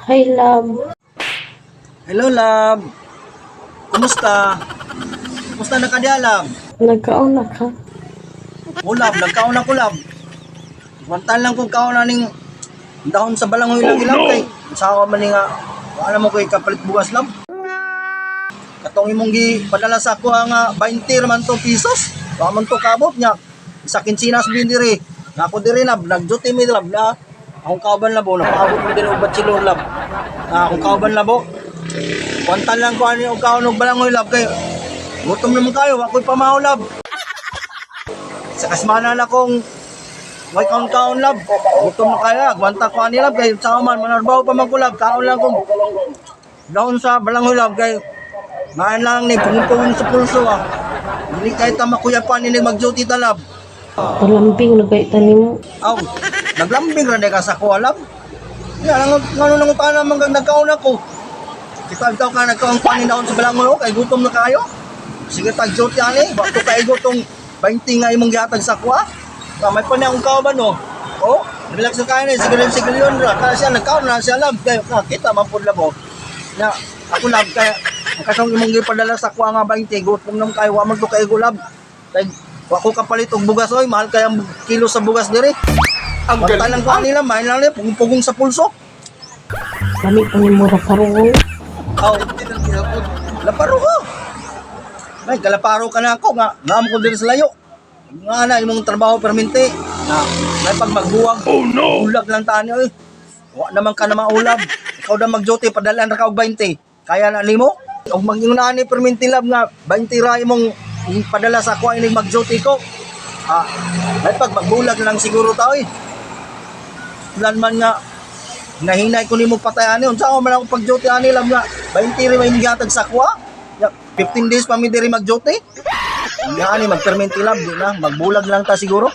Hi, love. Hello, love. Kumusta? Kumusta na ka diya, love? Nagkaon na ka? O, love, nagkaon ako, love. Wantan lang kung kaon na ning dahon sa balangoy lang ilang kay. Sa man ni nga, wala mo kay kapalit bugas, love. Katong imong gi padala sa ako nga 20 raman to pesos. Wa man to kabot nya. Sa kinsinas bin diri. Nga ako diri, love, nagduty mi, love, na akong kauban labo, napaabot mo din og bachelor, love. Akong kauban labo. Wantan lang ko ani og kaon og balangoy, love, kay gutom naman kayo, ako'y pamahaw, love. Sa kasmana na kong may kaon-kaon, love. Gutom na kaya, gwanta ko ani, love, kay sa man manarbaho pa man ko, love. Kaon lang kong daon sa balangoy, love, kay maan lang ni pungpung sa pulso, ah. Dili kay ta makuyapan ni mag-duty ta, love. Palambing na kay tanim. Aw, naglambing ra ka sa ko, love. Yan, ngano nang utana man kag nagkaon ako. Kita bitaw ka nagkaon pa ni daon sa balangoy, oh, kay gutom na kayo. Sige tag-duty ani, bakto kay gutong 20 nga imong gihatag sa ko, ah. May pa niya akong kauban, no? Oh, relax na kayo na, sige yun, kaya siya, nagkaon na siya, love, kaya kita, mampun labo. Na, ako, love, kaya, ang kasong imong gipadala sa kuha nga 20, gutom naman kayo, wamag to kayo, love. Kaya, wako kapalit og bugas, oy, mahal kaya ang kilo sa bugas diri. Ang ganda lang kuha nila, mahal lang nila, pugong sa pulso. Kami pa ni mura parungol. Aw, laparo ko. May, kalaparo ka na ako, nga ko diri sa layo. Nga na, imong trabaho perminti. Na, may pag magbuwag. Oh no! Ulag lang tani, oy. Wa naman ka na maulab. Ikaw na mag-duty, padalan ra ka og 20. Kaya na nimo? Og mag-inuna ni perminti lab nga 20 ra imong padala sa kuha ining mag-duty ko. May pag magbulag lang siguro ta, oy. Plan man nga, nahinay ko nimo patay ani. Unsa ko man ako pag-duty ani lab nga 20 ra may gihatag sa kuha. 15 days pa mi diri mag-duty. Yan, mag-perminti lab, di na. Magbulag lang ta siguro.